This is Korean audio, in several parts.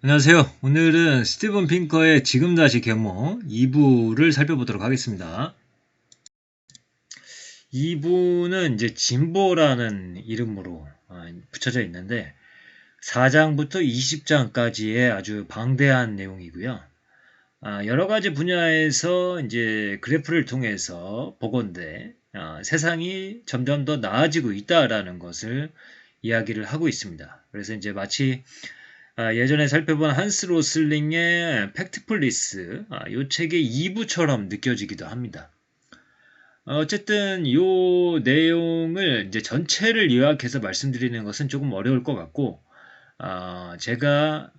안녕하세요. 오늘은 스티븐 핑커의 지금 다시 개몽 2부를 살펴보도록 하겠습니다. 2부는 이제 진보라는 이름으로 붙여져 있는데 4장부터 20장까지의 아주 방대한 내용이고요. 여러 가지 분야에서 이제 그래프를 통해서 보건대 세상이 점점 더 나아지고 있다라는 것을 이야기를 하고 있습니다. 그래서 이제 마치 예전에 살펴본 한스 로슬링의 팩트폴리스, 이 책의 2부처럼 느껴지기도 합니다. 어쨌든 이 내용을 이제 전체를 요약해서 말씀드리는 것은 조금 어려울 것 같고, 제가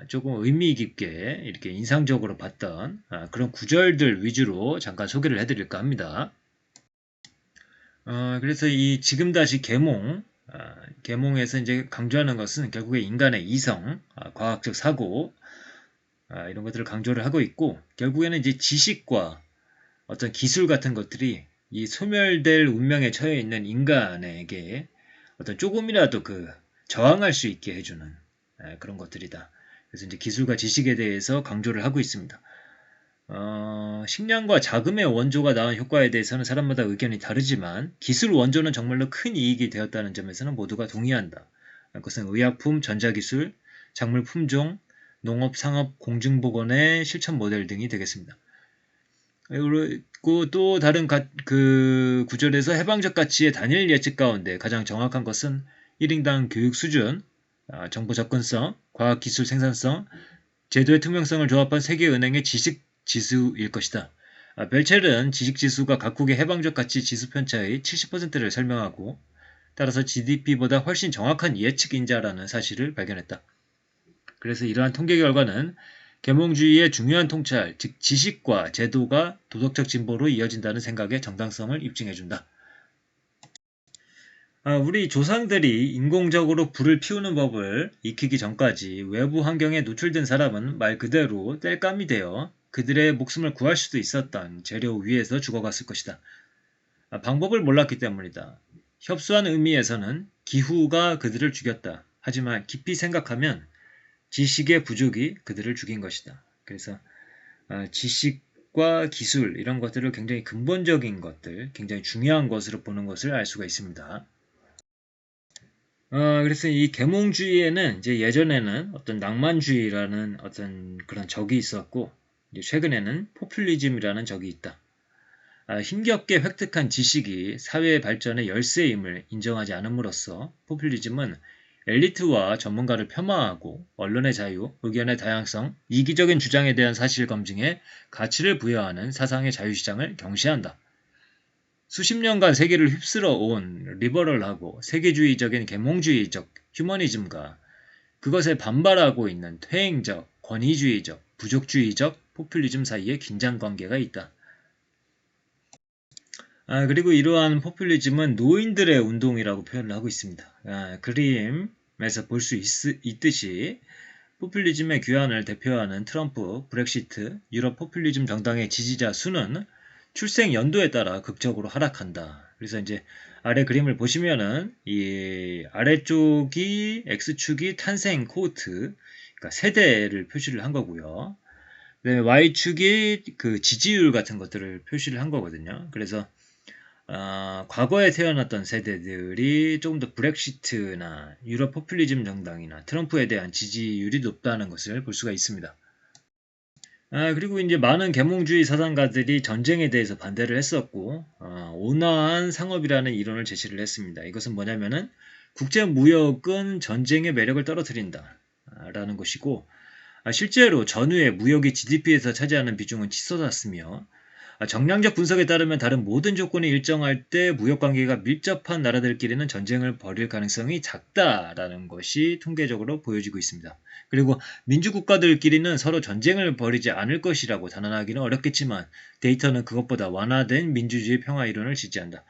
조금 의미 깊게 이렇게 인상적으로 봤던 그런 구절들 위주로 잠깐 소개를 해드릴까 합니다. 그래서 이 지금 다시 개몽에서 이제 강조하는 것은 결국에 인간의 이성, 과학적 사고, 이런 것들을 강조를 하고 있고, 결국에는 이제 지식과 어떤 기술 같은 것들이 이 소멸될 운명에 처해 있는 인간에게 어떤 조금이라도 저항할 수 있게 해주는 그런 것들이다. 그래서 이제 기술과 지식에 대해서 강조를 하고 있습니다. 식량과 자금의 원조가 낳은 효과에 대해서는 사람마다 의견이 다르지만 기술 원조는 정말로 큰 이익이 되었다는 점에서는 모두가 동의한다. 그것은 의약품, 전자기술, 작물 품종, 농업, 상업, 공중보건의 실천 모델 등이 되겠습니다. 그리고 또 다른 구절에서 해방적 가치의 단일 예측 가운데 가장 정확한 것은 1인당 교육 수준, 정보 접근성, 과학기술 생산성, 제도의 투명성을 조합한 세계은행의 지식 지수일 것이다. 벨첼은 지식지수가 각국의 해방적 가치 지수 편차의 70%를 설명하고 따라서 GDP보다 훨씬 정확한 예측인자라는 사실을 발견했다. 그래서 이러한 통계 결과는 계몽주의의 중요한 통찰, 즉 지식과 제도가 도덕적 진보로 이어진다는 생각의 정당성을 입증해준다. 우리 조상들이 인공적으로 불을 피우는 법을 익히기 전까지 외부 환경에 노출된 사람은 말 그대로 땔감이 되어 그들의 목숨을 구할 수도 있었던 재료 위에서 죽어갔을 것이다. 방법을 몰랐기 때문이다. 협소한 의미에서는 기후가 그들을 죽였다. 하지만 깊이 생각하면 지식의 부족이 그들을 죽인 것이다. 그래서 지식과 기술 이런 것들을 굉장히 근본적인 것들, 굉장히 중요한 것으로 보는 것을 알 수가 있습니다. 그래서 이 계몽주의에는 이제 예전에는 어떤 낭만주의라는 어떤 그런 적이 있었고, 이제 최근에는 포퓰리즘이라는 적이 있다. 힘겹게 획득한 지식이 사회의 발전의 열쇠임을 인정하지 않음으로써 포퓰리즘은 엘리트와 전문가를 폄하하고 언론의 자유, 의견의 다양성, 이기적인 주장에 대한 사실 검증에 가치를 부여하는 사상의 자유시장을 경시한다. 수십 년간 세계를 휩쓸어 온 리버럴하고 세계주의적인 계몽주의적 휴머니즘과 그것에 반발하고 있는 퇴행적, 권위주의적, 부족주의적 포퓰리즘 사이에 긴장 관계가 있다. 그리고 이러한 포퓰리즘은 노인들의 운동이라고 표현을 하고 있습니다. 그림에서 볼 수 있듯이 포퓰리즘의 귀환을 대표하는 트럼프, 브렉시트, 유럽 포퓰리즘 정당의 지지자 수는 출생 연도에 따라 극적으로 하락한다. 그래서 이제 아래 그림을 보시면은 이 아래쪽이 X축이 탄생 코호트, 그러니까 세대를 표시를 한 거고요. 그다음에 Y축이 그 지지율 같은 것들을 표시를 한 거거든요. 그래서 과거에 태어났던 세대들이 조금 더 브렉시트나 유럽 포퓰리즘 정당이나 트럼프에 대한 지지율이 높다는 것을 볼 수가 있습니다. 그리고 이제 많은 계몽주의 사상가들이 전쟁에 대해서 반대를 했었고, 온화한 상업이라는 이론을 제시를 했습니다. 이것은 뭐냐면은 국제무역은 전쟁의 매력을 떨어뜨린다. 라는 것이고, 실제로 전후에 무역이 GDP에서 차지하는 비중은 치솟았으며, 정량적 분석에 따르면 다른 모든 조건이 일정할 때 무역관계가 밀접한 나라들끼리는 전쟁을 벌일 가능성이 작다라는 것이 통계적으로 보여지고 있습니다. 그리고 민주국가들끼리는 서로 전쟁을 벌이지 않을 것이라고 단언하기는 어렵겠지만 데이터는 그것보다 완화된 민주주의 평화 이론을 지지한다.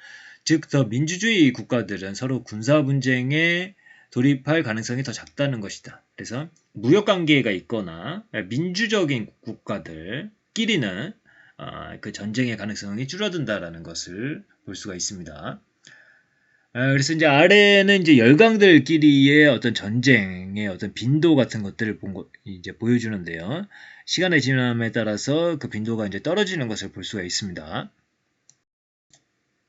즉, 더 민주주의 국가들은 서로 군사분쟁에 돌입할 가능성이 더 작다는 것이다. 그래서 무역관계가 있거나 민주적인 국가들끼리는 그 전쟁의 가능성이 줄어든다라는 것을 볼 수가 있습니다. 그래서 이제 아래는 이제 열강들끼리의 어떤 전쟁의 어떤 빈도 같은 것들을 이제 보여주는데요. 시간의 지남에 따라서 그 빈도가 이제 떨어지는 것을 볼 수가 있습니다.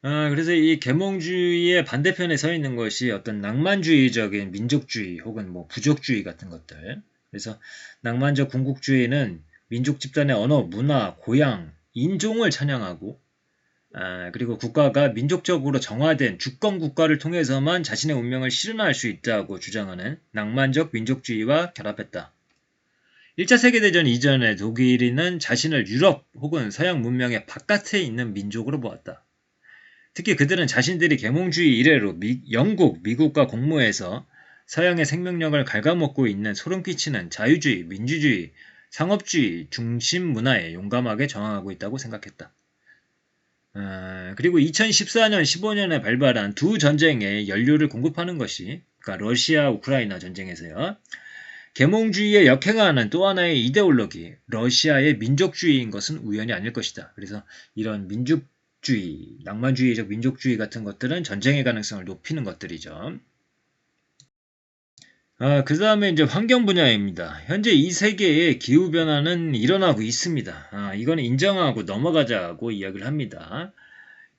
그래서 이 계몽주의의 반대편에 서 있는 것이 어떤 낭만주의적인 민족주의 혹은 뭐 부족주의 같은 것들. 그래서 낭만적 궁극주의는 민족 집단의 언어, 문화, 고향, 인종을 찬양하고 그리고 국가가 민족적으로 정화된 주권 국가를 통해서만 자신의 운명을 실현할 수 있다고 주장하는 낭만적 민족주의와 결합했다. 1차 세계대전 이전에 독일인은 자신을 유럽 혹은 서양 문명의 바깥에 있는 민족으로 보았다. 특히 그들은 자신들이 계몽주의 이래로 영국, 미국과 공모해서 서양의 생명력을 갉아먹고 있는 소름 끼치는 자유주의, 민주주의, 상업주의 중심 문화에 용감하게 저항하고 있다고 생각했다. 그리고 2014년, 15년에 발발한 두 전쟁에 연료를 공급하는 것이, 그러니까 러시아, 우크라이나 전쟁에서요. 계몽주의에 역행하는 또 하나의 이데올로기, 러시아의 민족주의인 것은 우연이 아닐 것이다. 그래서 이런 민족주의, 낭만주의적 민족주의 같은 것들은 전쟁의 가능성을 높이는 것들이죠. 그 다음에 이제 환경 분야입니다. 현재 이 세계의 기후변화는 일어나고 있습니다. 이건 인정하고 넘어가자고 이야기를 합니다.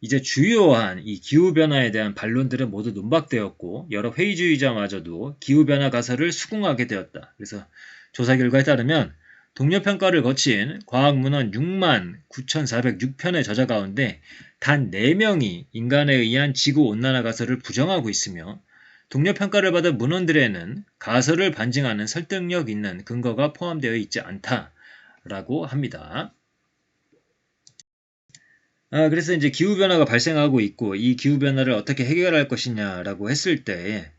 이제 주요한 이 기후변화에 대한 반론들은 모두 논박되었고 여러 회의주의자마저도 기후변화 가설을 수긍하게 되었다. 그래서 조사 결과에 따르면 동료평가를 거친 과학문헌 6만 9,406편의 저자 가운데 단 4명이 인간에 의한 지구온난화 가설을 부정하고 있으며 동료평가를 받은 문헌들에는 가설을 반증하는 설득력 있는 근거가 포함되어 있지 않다라고 합니다. 그래서 이제 기후변화가 발생하고 있고 이 기후변화를 어떻게 해결할 것이냐라고 했을 때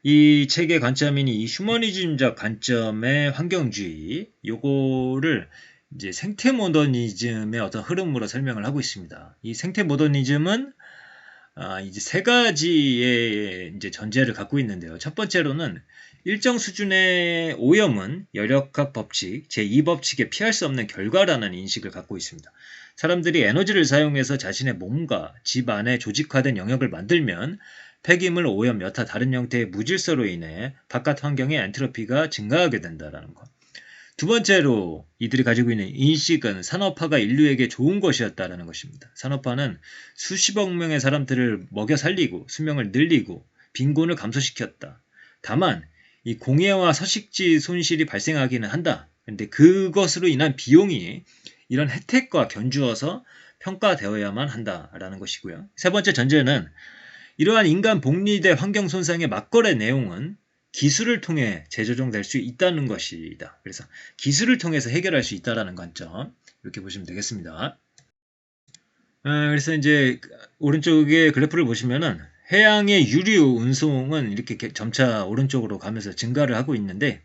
이 책의 관점인 이 휴머니즘적 관점의 환경주의 요거를 이제 생태 모더니즘의 어떤 흐름으로 설명을 하고 있습니다. 이 생태 모더니즘은 이제 세 가지의 이제 전제를 갖고 있는데요. 첫 번째로는 일정 수준의 오염은 열역학 법칙, 제2법칙에 피할 수 없는 결과라는 인식을 갖고 있습니다. 사람들이 에너지를 사용해서 자신의 몸과 집 안에 조직화된 영역을 만들면 폐기물, 오염, 여타 다른 형태의 무질서로 인해 바깥 환경의 엔트로피가 증가하게 된다는 것. 두 번째로 이들이 가지고 있는 인식은 산업화가 인류에게 좋은 것이었다는 것입니다. 산업화는 수십억 명의 사람들을 먹여 살리고 수명을 늘리고 빈곤을 감소시켰다. 다만 이 공해와 서식지 손실이 발생하기는 한다. 그런데 그것으로 인한 비용이 이런 혜택과 견주어서 평가되어야만 한다라는 것이고요. 세 번째 전제는 이러한 인간 복리 대 환경 손상의 막걸의 내용은 기술을 통해 재조정될 수 있다는 것이다. 그래서 기술을 통해서 해결할 수 있다는 관점 이렇게 보시면 되겠습니다. 그래서 이제 오른쪽에 그래프를 보시면은 해양의 유류 운송은 이렇게 점차 오른쪽으로 가면서 증가를 하고 있는데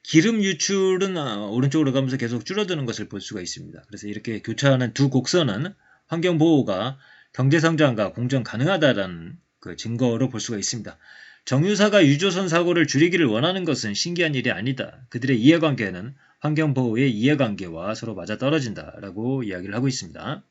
기름 유출은 오른쪽으로 가면서 계속 줄어드는 것을 볼 수가 있습니다. 그래서 이렇게 교차하는 두 곡선은 환경보호가 경제성장과 공존 가능하다는 그 증거로 볼 수가 있습니다. 정유사가 유조선 사고를 줄이기를 원하는 것은 신기한 일이 아니다. 그들의 이해관계는 환경보호의 이해관계와 서로 맞아떨어진다라고 이야기를 하고 있습니다.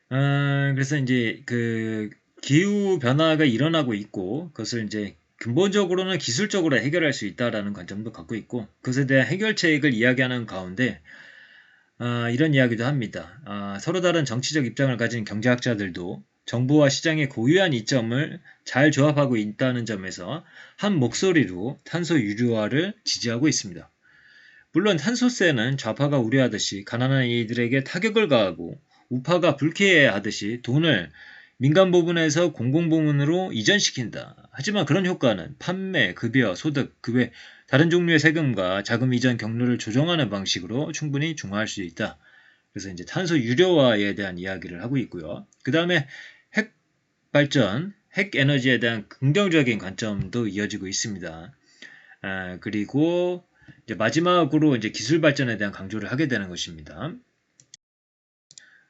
그래서 이제 그 기후 변화가 일어나고 있고 그것을 이제 근본적으로는 기술적으로 해결할 수 있다라는 관점도 갖고 있고 그것에 대한 해결책을 이야기하는 가운데 이런 이야기도 합니다. 서로 다른 정치적 입장을 가진 경제학자들도 정부와 시장의 고유한 이점을 잘 조합하고 있다는 점에서 한 목소리로 탄소 유류화를 지지하고 있습니다. 물론 탄소세는 좌파가 우려하듯이 가난한 이들에게 타격을 가하고 우파가 불쾌해하듯이 돈을 민간 부분에서 공공부문으로 이전시킨다. 하지만 그런 효과는 판매, 급여, 소득, 그 외 다른 종류의 세금과 자금 이전 경로를 조정하는 방식으로 충분히 중화할 수 있다. 그래서 이제 탄소 유료화에 대한 이야기를 하고 있고요. 그 다음에 핵 발전, 핵 에너지에 대한 긍정적인 관점도 이어지고 있습니다. 그리고 이제 마지막으로 이제 기술 발전에 대한 강조를 하게 되는 것입니다.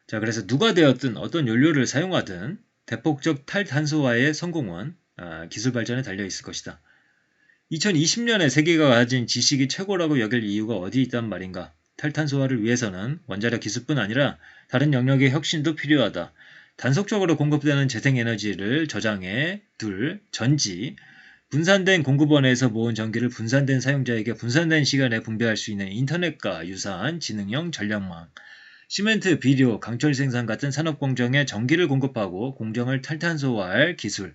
자, 그래서 누가 되었든 어떤 연료를 사용하든 대폭적 탈탄소화의 성공은 기술 발전에 달려 있을 것이다. 2020년에 세계가 가진 지식이 최고라고 여길 이유가 어디 있단 말인가? 탈탄소화를 위해서는 원자력 기술뿐 아니라 다른 영역의 혁신도 필요하다. 단속적으로 공급되는 재생에너지를 저장해 둘, 전지, 분산된 공급원에서 모은 전기를 분산된 사용자에게 분산된 시간에 분배할 수 있는 인터넷과 유사한 지능형 전력망, 시멘트, 비료, 강철 생산 같은 산업공정에 전기를 공급하고 공정을 탈탄소화할 기술,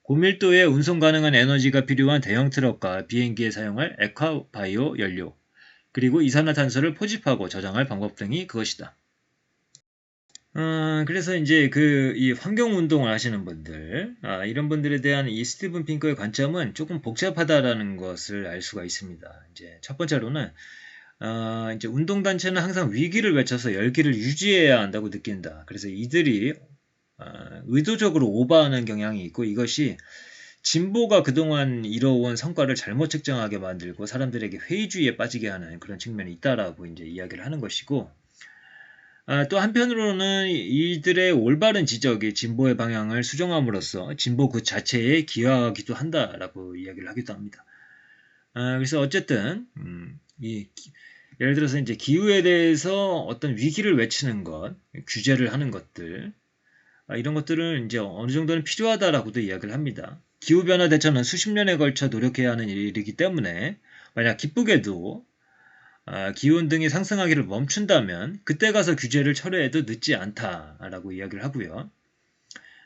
고밀도의 운송 가능한 에너지가 필요한 대형 트럭과 비행기에 사용할 액화바이오 연료, 그리고 이산화탄소를 포집하고 저장할 방법 등이 그것이다. 그래서 이제 이 환경운동을 하시는 분들, 이런 분들에 대한 이 스티븐 핑크의 관점은 조금 복잡하다라는 것을 알 수가 있습니다. 이제 첫 번째로는, 이제 운동단체는 항상 위기를 외쳐서 열기를 유지해야 한다고 느낀다. 그래서 이들이, 의도적으로 오버하는 경향이 있고 이것이 진보가 그동안 이뤄온 성과를 잘못 측정하게 만들고 사람들에게 회의주의에 빠지게 하는 그런 측면이 있다라고 이제 이야기를 하는 것이고, 또 한편으로는 이들의 올바른 지적이 진보의 방향을 수정함으로써 진보 그 자체에 기여하기도 한다라고 이야기를 하기도 합니다. 그래서 어쨌든 예를 들어서 이제 기후에 대해서 어떤 위기를 외치는 것, 규제를 하는 것들, 이런 것들은 이제 어느 정도는 필요하다라고도 이야기를 합니다. 기후변화 대처는 수십 년에 걸쳐 노력해야 하는 일이기 때문에 만약 기쁘게도 기온 등이 상승하기를 멈춘다면 그때 가서 규제를 철회해도 늦지 않다라고 이야기를 하고요.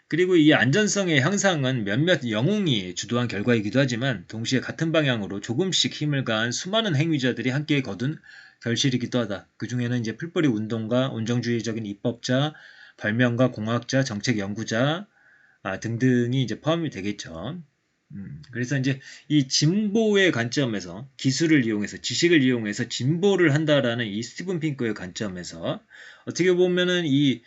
그리고 이 안전성의 향상은 몇몇 영웅이 주도한 결과이기도 하지만 동시에 같은 방향으로 조금씩 힘을 가한 수많은 행위자들이 함께 거둔 결실이기도 하다. 그 중에는 이제 풀뿌리 운동가, 온정주의적인 입법자, 발명가, 공학자, 정책 연구자 등등이 이제 포함이 되겠죠. 그래서 이제 이 진보의 관점에서 기술을 이용해서 지식을 이용해서 진보를 한다라는 이 스티븐 핑크의 관점에서 어떻게 보면은 이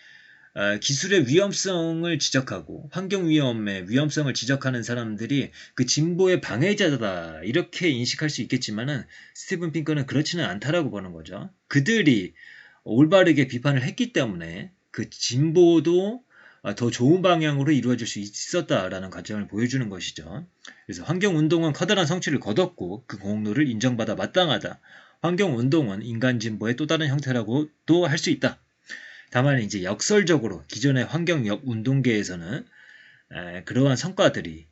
기술의 위험성을 지적하고 환경 위험의 위험성을 지적하는 사람들이 그 진보의 방해자다 이렇게 인식할 수 있겠지만은 스티븐 핑크는 그렇지는 않다라고 보는 거죠. 그들이 올바르게 비판을 했기 때문에 그 진보도 더 좋은 방향으로 이루어질 수 있었다라는 관점을 보여주는 것이죠. 그래서 환경운동은 커다란 성취를 거뒀고 그 공로를 인정받아 마땅하다. 환경운동은 인간 진보의 또 다른 형태라고도 할 수 있다. 다만 이제 역설적으로 기존의 환경운동계에서는 그러한 성과들이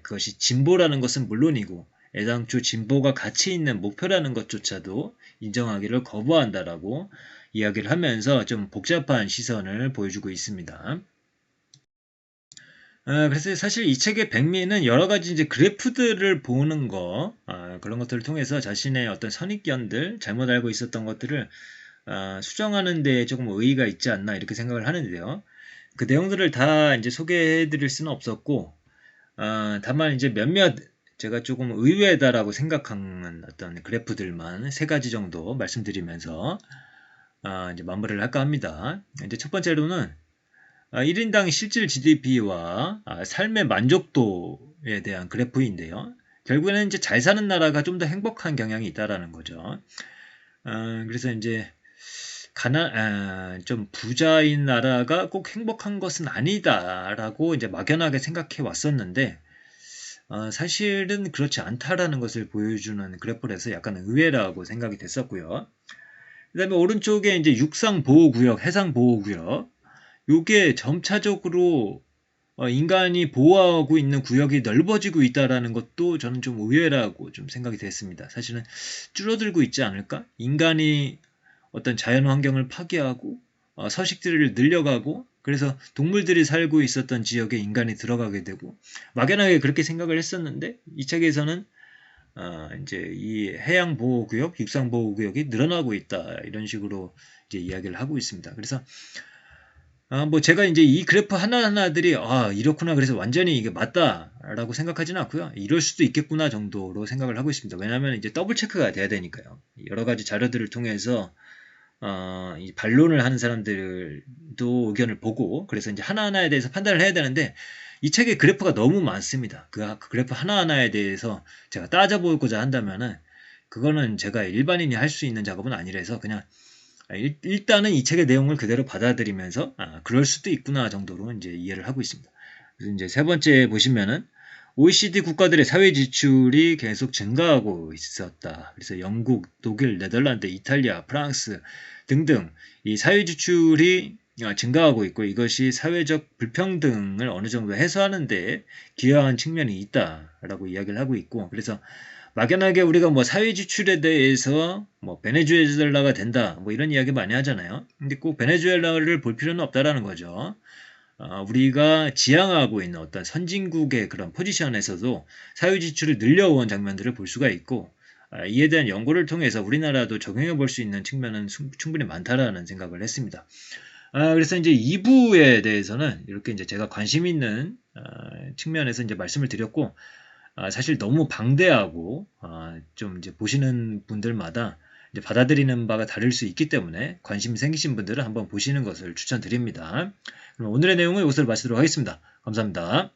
그것이 진보라는 것은 물론이고 애당초 진보가 가치 있는 목표라는 것조차도 인정하기를 거부한다라고 이야기를 하면서 좀 복잡한 시선을 보여주고 있습니다. 그래서 사실 이 책의 백미는 여러 가지 이제 그래프들을 보는 거, 그런 것들을 통해서 자신의 어떤 선입견들, 잘못 알고 있었던 것들을 수정하는 데 조금 의의가 있지 않나 이렇게 생각을 하는데요. 그 내용들을 다 이제 소개해 드릴 수는 없었고, 다만 이제 몇몇 제가 조금 의외다라고 생각하는 어떤 그래프들만 세 가지 정도 말씀드리면서 이제 마무리를 할까 합니다. 이제 첫 번째로는 1인당 실질 GDP와 삶의 만족도에 대한 그래프인데요. 결국에는 이제 잘 사는 나라가 좀 더 행복한 경향이 있다라는 거죠. 그래서 이제 좀 부자인 나라가 꼭 행복한 것은 아니다라고 이제 막연하게 생각해 왔었는데 사실은 그렇지 않다라는 것을 보여주는 그래프라서 약간 의외라고 생각이 됐었고요. 그다음에 오른쪽에 이제 육상보호구역, 해상보호구역 요게 점차적으로 인간이 보호하고 있는 구역이 넓어지고 있다라는 것도 저는 좀 의외라고 좀 생각이 됐습니다. 사실은 줄어들고 있지 않을까? 인간이 어떤 자연 환경을 파괴하고 서식지를 늘려가고 그래서 동물들이 살고 있었던 지역에 인간이 들어가게 되고 막연하게 그렇게 생각을 했었는데 이 책에서는 이제 이 해양 보호구역, 육상 보호구역이 늘어나고 있다 이런 식으로 이제 이야기를 하고 있습니다. 그래서 뭐 제가 이제 이 그래프 하나하나들이 이렇구나 그래서 완전히 이게 맞다라고 생각하지는 않고요. 이럴 수도 있겠구나 정도로 생각을 하고 있습니다. 왜냐하면 이제 더블 체크가 돼야 되니까요. 여러 가지 자료들을 통해서 이 반론을 하는 사람들도 의견을 보고 그래서 이제 하나하나에 대해서 판단을 해야 되는데 이 책에 그래프가 너무 많습니다. 그 그래프 하나하나에 대해서 제가 따져보고자 한다면은 그거는 제가 일반인이 할 수 있는 작업은 아니라서 그냥 일단은 이 책의 내용을 그대로 받아들이면서 그럴 수도 있구나 정도로 이제 이해를 하고 있습니다. 그래서 이제 세 번째 보시면은 OECD 국가들의 사회 지출이 계속 증가하고 있었다. 그래서 영국, 독일, 네덜란드, 이탈리아, 프랑스 등등 이 사회 지출이 증가하고 있고 이것이 사회적 불평등을 어느 정도 해소하는 데 기여한 측면이 있다라고 이야기를 하고 있고 그래서 막연하게 우리가 뭐 사회 지출에 대해서 뭐 베네수엘라가 된다 뭐 이런 이야기 많이 하잖아요. 근데 꼭 베네수엘라를 볼 필요는 없다라는 거죠. 우리가 지향하고 있는 어떤 선진국의 그런 포지션에서도 사회 지출을 늘려온 장면들을 볼 수가 있고 이에 대한 연구를 통해서 우리나라도 적용해 볼 수 있는 측면은 충분히 많다라는 생각을 했습니다. 그래서 이제 2부에 대해서는 이렇게 이제 제가 관심 있는 측면에서 이제 말씀을 드렸고 사실 너무 방대하고 좀 이제 보시는 분들마다 이제 받아들이는 바가 다를 수 있기 때문에 관심 생기신 분들은 한번 보시는 것을 추천드립니다. 그럼 오늘의 내용은 이것으로 마치도록 하겠습니다. 감사합니다.